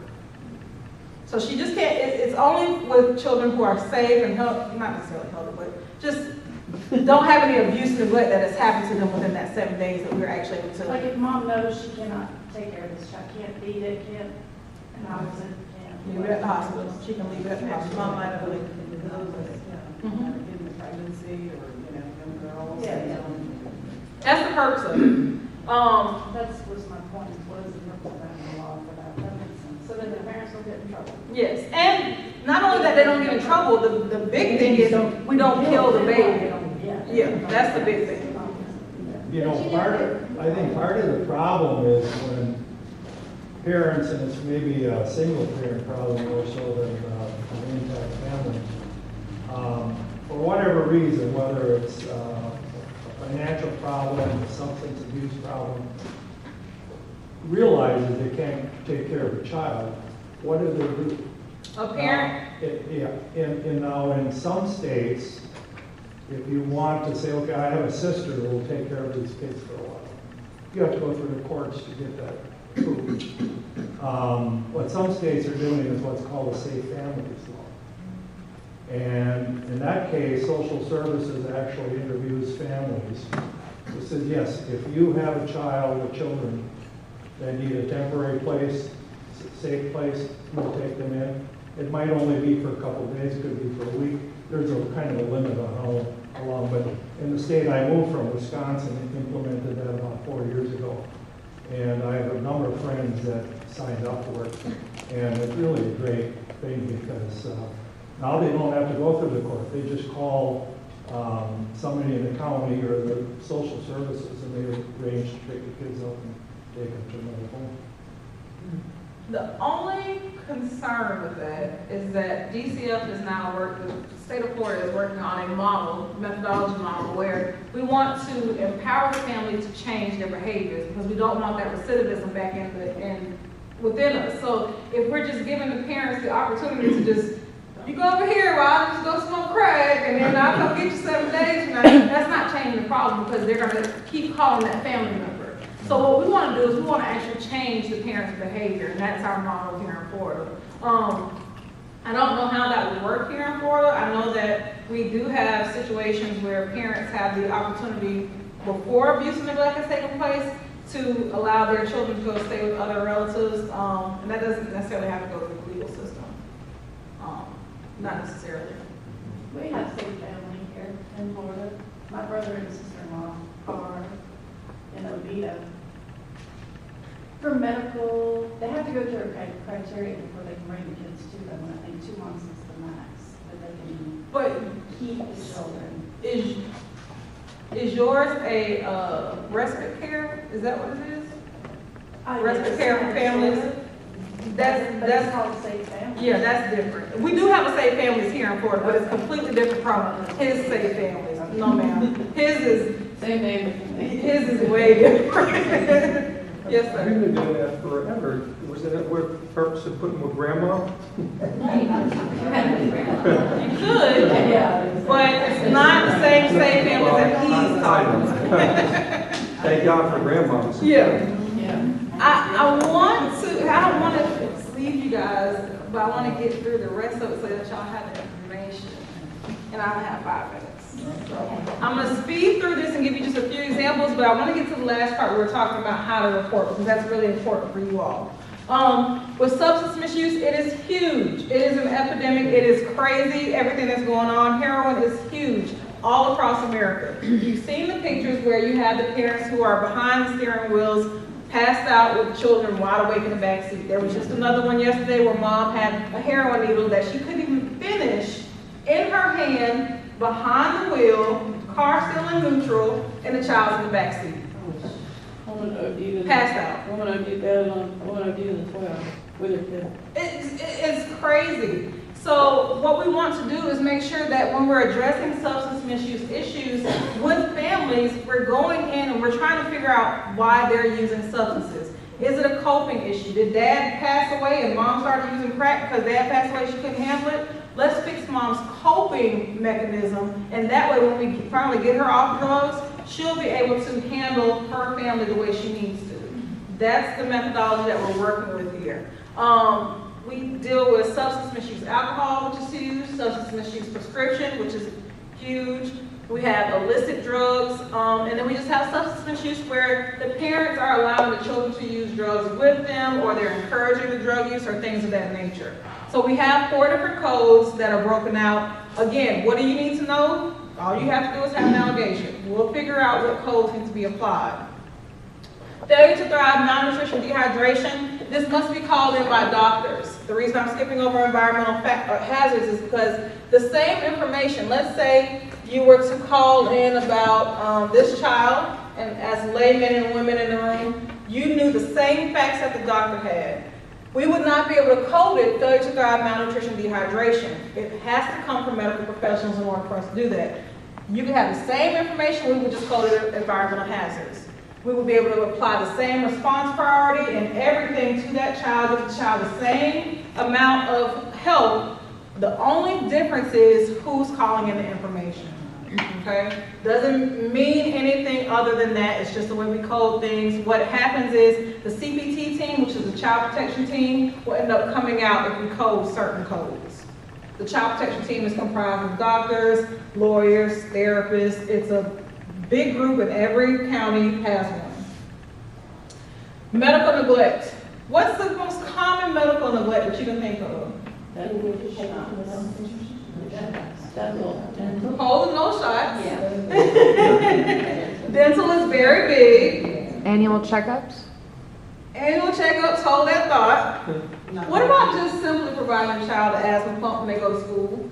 So she just can't, it's only with children who are safe and healthy, not necessarily healthy, but just don't have any abuse and neglect that has happened to them within that 7 days that we're actually able to. Like if mom knows she cannot take care of this child, can't feed it, can't house it, can't. Leave it at the hospital. She can leave it at the hospital. Mom might have like in the pregnancy or, young girls. Yeah. That's the purpose of it. That was my point, what is the purpose of having a law for that? That makes sense. So that the parents don't get in trouble. Yes, and not only that they don't get in trouble, the big thing is we don't kill the baby. Yeah, that's the big thing. I think part of the problem is when parents, and it's maybe a single parent problem more so than an intact family, for whatever reason, whether it's a financial problem, a substance abuse problem, realizes they can't take care of a child, what do they do? A parent? And now in some states, if you want to say, okay, I have a sister who will take care of these kids for a while, you have to go through the courts to get that approved. What some states are doing is what's called a safe families law. And in that case, social services actually interviews families who says, yes, if you have a child or children that need a temporary place, safe place, we'll take them in. It might only be for a couple of days, it could be for a week. There's a kind of a limit on how long, but in the state I moved from, Wisconsin, implemented that about 4 years ago. And I have a number of friends that signed up for it. And it's really a great thing because now they don't have to go through the court. They just call somebody in the county or the social services and they arrange to pick the kids up and take them to another home. The only concern with that is that DCF is now the state of Florida is working on a methodology model, where we want to empower the family to change their behaviors because we don't want that recidivism back within us. So if we're just giving the parents the opportunity to just, you go over here while I just go smoke crack and then I'll come get you 7 days, that's not changing the problem because they're going to keep calling that family member. So what we want to do is we want to actually change the parents' behavior, and that's our model here in Florida. I don't know how that would work here in Florida. I know that we do have situations where parents have the opportunity before abuse and neglect has taken place to allow their children to go stay with other relatives, and that doesn't necessarily have to go through the legal system. Not necessarily. We have safe family here in Florida. My brother and sister-in-law are in Oviedo. For medical, they have to go through a criteria before they can bring the kids to them. And I think 2 months is the max that they can keep the children. Is yours a respite care? Is that what it is? Respite care for families? That's called safe family. Yeah, that's different. We do have a safe families here in Florida, but it's completely different from his safe families. No, ma'am. His is way different. Yes, sir. We've been doing that forever. wasn't that where purpose of putting with grandma? You could, but it's not the same family that he's talking about. Thank God for grandmas. Yeah. I don't want to leave you guys, but I want to get through the rest of it so that y'all have the information. And I only have 5 minutes. I'm going to speed through this and give you just a few examples, but I want to get to the last part where we're talking about how to report, because that's really important for you all. With substance misuse, it is huge. It is an epidemic. It is crazy, everything that's going on. Heroin is huge all across America. You've seen the pictures where you have the parents who are behind the steering wheels, passed out with children wide awake in the back seat. There was just another one yesterday where mom had a heroin needle that she couldn't even finish in her hand, behind the wheel, car still in neutral, and the child's in the back seat. Passed out. It's crazy. So what we want to do is make sure that when we're addressing substance misuse issues with families, we're going in and we're trying to figure out why they're using substances. Is it a coping issue? Did dad pass away and mom started using crack because dad passed away, she couldn't handle it? Let's fix mom's coping mechanism, and that way when we finally get her off drugs, she'll be able to handle her family the way she needs to. That's the methodology that we're working with here. We deal with substance misuse alcohol, which is huge, substance misuse prescription, which is huge. We have illicit drugs, and then we just have substance misuse where the parents are allowing the children to use drugs with them, or they're encouraging the drug use, or things of that nature. So we have 4 different codes that are broken out. Again, what do you need to know? All you have to do is have an allegation. We'll figure out what codes need to be applied. Failure to thrive, malnutrition, dehydration, this must be called in by doctors. The reason I'm skipping over environmental hazards is because the same information, let's say you were to call in about this child, and as laymen and women in the room, you knew the same facts that the doctor had. We would not be able to code it, failure to thrive, malnutrition, dehydration. It has to come from medical professionals in order for us to do that. You can have the same information, we would just code it environmental hazards. We would be able to apply the same response priority and everything to that child, give the child the same amount of help. The only difference is who's calling in the information, okay? Doesn't mean anything other than that. It's just the way we code things. What happens is the CPT team, which is the child protection team, will end up coming out if we code certain codes. The child protection team is comprised of doctors, lawyers, therapists. It's a big group, and every county has one. Medical neglect. What's the most common medical neglect that you can think of? Hold no shots. Dental is very big. Annual checkups? Annual checkups, hold that thought. What about just simply providing a child an asthma pump when they go to school?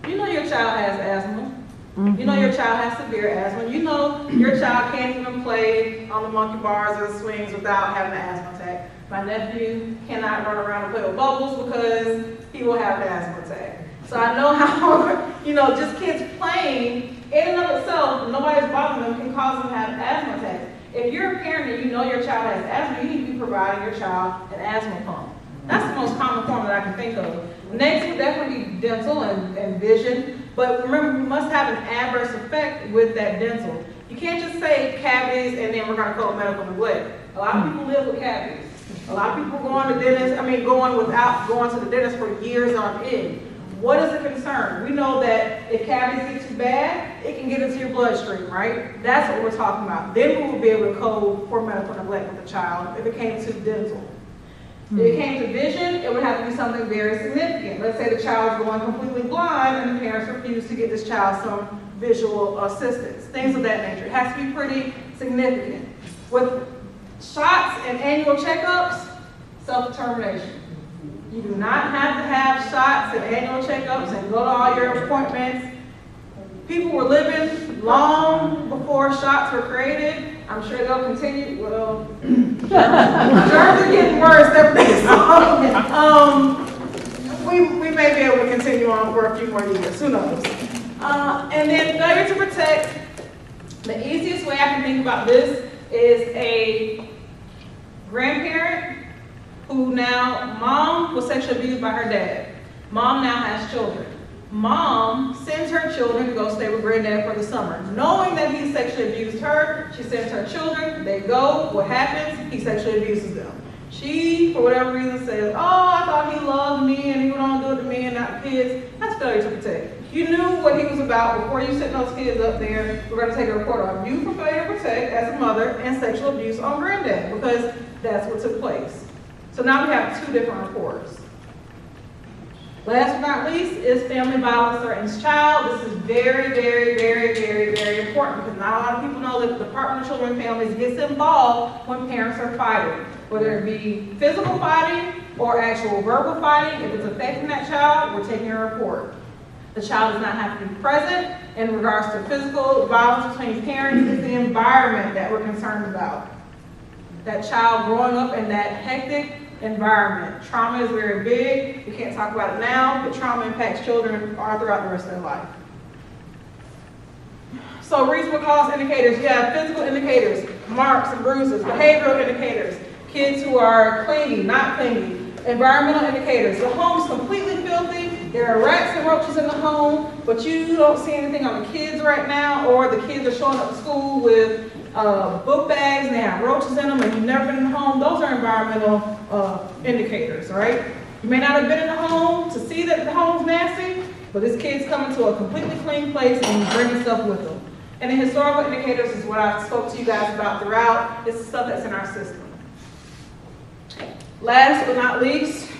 You know your child has asthma. You know your child has severe asthma. You know your child can't even play on the monkey bars or the swings without having an asthma attack. My nephew cannot run around and play with bubbles because he will have an asthma attack. So I know how, just kids playing in and of itself, nobody's bothering them, can cause them to have asthma attacks. If you're a parent and you know your child has asthma, you need to be providing your child an asthma pump. That's the most common form that I can think of. Next would definitely be dental and vision. But remember, we must have an adverse effect with that dental. You can't just say cavities and then we're going to call it medical neglect. A lot of people live with cavities. A lot of people going without going to the dentist for years on end. What is the concern? We know that if cavities get too bad, it can get into your bloodstream, right? That's what we're talking about. Then we will be able to code for medical neglect with the child if it came to dental. If it came to vision, it would have to be something very significant. Let's say the child's going completely blind and the parents refuse to get this child some visual assistance, things of that nature. It has to be pretty significant. With shots and annual checkups, self-determination. You do not have to have shots and annual checkups and go to all your appointments. People were living long before shots were created. I'm sure they'll continue. Well, germs are getting worse every day. We may be able to continue on for a few more years. Who knows? And then failure to protect. The easiest way I can think about this is a grandparent who now, mom was sexually abused by her dad. Mom now has children. Mom sends her children to go stay with granddad for the summer. Knowing that he sexually abused her, she sends her children, they go, what happens? He sexually abuses them. She, for whatever reason, says, oh, I thought he loved me and he would only do it to me and not the kids. That's failure to protect. You knew what he was about before you sent those kids up there. We're going to take a report on you for failure to protect as a mother and sexual abuse on granddad because that's what took place. So now we have 2 different reports. Last but not least is family violence threatens child. This is very, very, very, very, very important because not a lot of people know that the Department of Children and Families gets involved when parents are fighting, whether it be physical fighting or actual verbal fighting. If it's affecting that child, we're taking a report. The child does not have to be present in regards to physical violence between parents. It's the environment that we're concerned about. That child growing up in that hectic environment. Trauma is very big. We can't talk about it now, but trauma impacts children all throughout the rest of their life. So reasonable cause indicators, you have physical indicators, marks and bruises, behavioral indicators, kids who are clingy, not clingy, environmental indicators. The home is completely filthy. There are rats and roaches in the home, but you don't see anything on the kids right now, or the kids are showing up to school with book bags and they have roaches in them and you've never been in the home. Those are environmental indicators, right? You may not have been in the home to see that the home's nasty, but this kid's coming to a completely clean place and bringing stuff with them. And the historical indicators is what I spoke to you guys about throughout. It's the stuff that's in our system. Last but not least,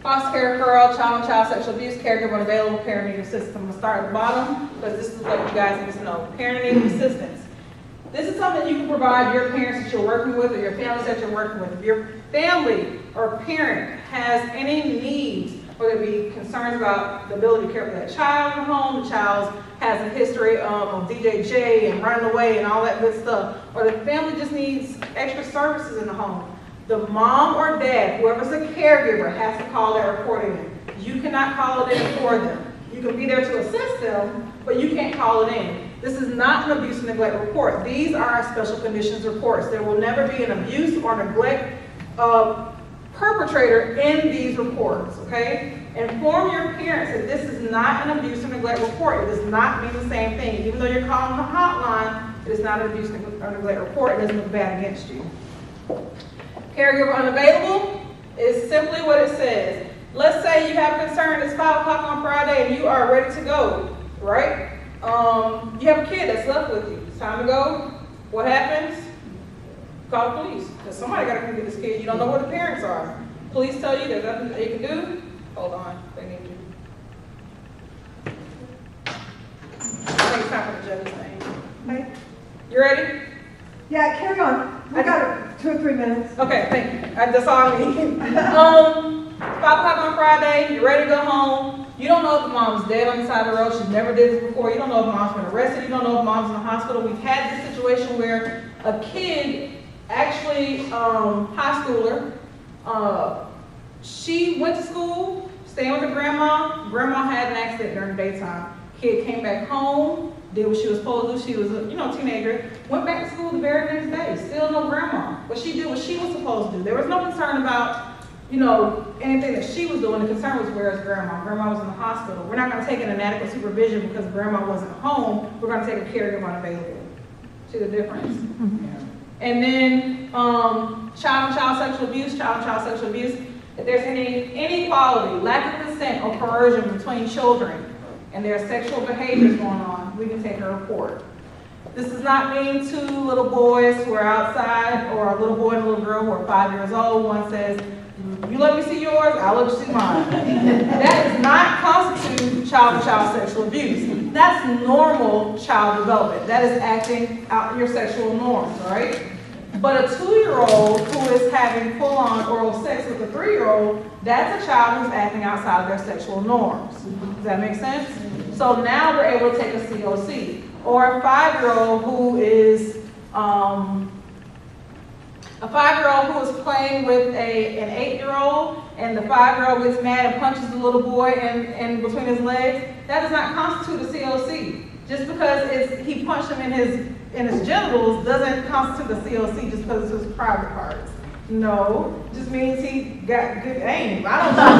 foster care referral, child and child sexual abuse, caregiver unavailable, parent need assistance. I'm going to start at the bottom because this is what you guys need to know. Parent need assistance. This is something you can provide your parents that you're working with or your families that you're working with. If your family or parent has any needs, whether it be concerns about the ability to care for that child in the home, the child has a history of DJJ and running away and all that good stuff, or the family just needs extra services in the home, the mom or dad, whoever's a caregiver, has to call that reporting in. You cannot call it in for them. You can be there to assist them, but you can't call it in. This is not an abuse and neglect report. These are special conditions reports. There will never be an abuse or neglect perpetrator in these reports, okay? Inform your parents that this is not an abuse or neglect report. It does not mean the same thing. Even though you're calling the hotline, it is not an abuse or neglect report. It doesn't look bad against you. Caregiver unavailable is simply what it says. Let's say you have concern, it's 5 o'clock on Friday and you are ready to go, right? You have a kid that's left with you. It's time to go. What happens? Call the police. Because somebody got to come get this kid. You don't know where the parents are. Police tell you there's nothing they can do. Hold on. They need you. I think it's time for the judge's name. Okay. You ready? Yeah, carry on. We got 2 or 3 minutes. Okay, thank you. That's all I need. 5 o'clock on Friday, you're ready to go home. You don't know if the mom's dead on the side of the road. She's never did this before. You don't know if mom's been arrested. You don't know if mom's in the hospital. We've had this situation where a kid, actually high schooler, she went to school, staying with her grandma. Grandma had an accident during the daytime. Kid came back home, did what she was supposed to do. She was a teenager. Went back to school the very next day. Still no grandma. But she did what she was supposed to do. There was no concern about anything that she was doing. The concern was where's grandma? Grandma was in the hospital. We're not going to take an inadequate supervision because grandma wasn't home. We're going to take a caregiver unavailable. See the difference? Yeah. And then child and child sexual abuse. If there's any inequality, lack of consent or coercion between children and their sexual behaviors going on, we can take a report. This does not mean 2 little boys who are outside or a little boy and a little girl who are 5 years old. One says, you let me see yours, I'll let you see mine. That does not constitute child and child sexual abuse. That's normal child development. That is acting out your sexual norms, right? But a 2-year-old who is having full-on oral sex with a 3-year-old, that's a child who's acting outside of their sexual norms. Does that make sense? So now we're able to take a COC. Or a 5-year-old who is playing with an 8-year-old, and the 5-year-old gets mad and punches the little boy in between his legs. That does not constitute a COC. Just because he punched him in his in his genitals doesn't constitute a COC just because it's his private parts. No, just means he got good aim. I don't know.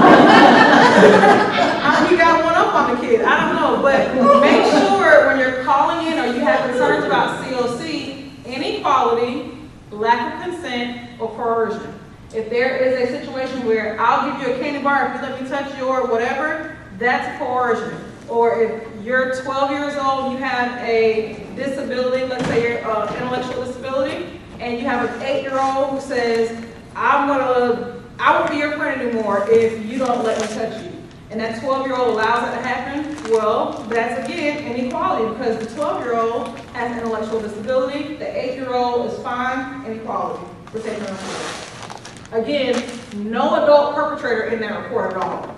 He got one up on the kid. I don't know. But make sure when you're calling in or you have concerns about COC, inequality, lack of consent, or coercion. If there is a situation where I'll give you a candy bar if you let me touch you or whatever, that's coercion. Or if you're 12 years old and you have a disability, let's say you're intellectual disability, and you have an 8-year-old who says, I won't be your friend anymore if you don't let me touch you. And that 12-year-old allows it to happen, well, that's again inequality because the 12-year-old has an intellectual disability, the 8-year-old is fine, inequality. We're taking it on. Again, no adult perpetrator in that report at all.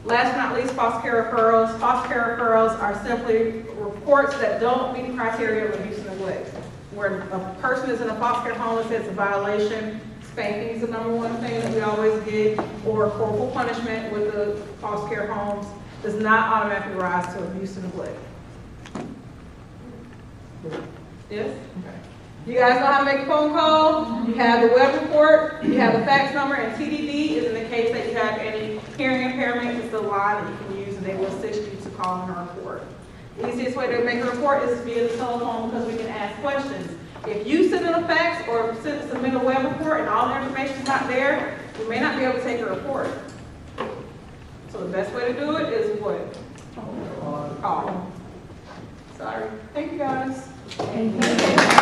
Last but not least, foster care referrals. Foster care referrals are simply reports that don't meet the criteria of abuse and neglect. Where a person is in a foster care home and says it's a violation, spanking is the number one thing that we always get, or corporal punishment with the foster care homes does not automatically rise to abuse and neglect. Yes? Okay. You guys know how to make a phone call. You have the web report, you have the fax number, and TDD is in the case that you have any hearing impairment. It's the line that you can use and they will assist you to call in a report. The easiest way to make a report is via the telephone because we can ask questions. If you send in a fax or submit a web report and all the information is not there, we may not be able to take a report. So the best way to do it is what? Call. Sorry. Thank you guys. Thank you.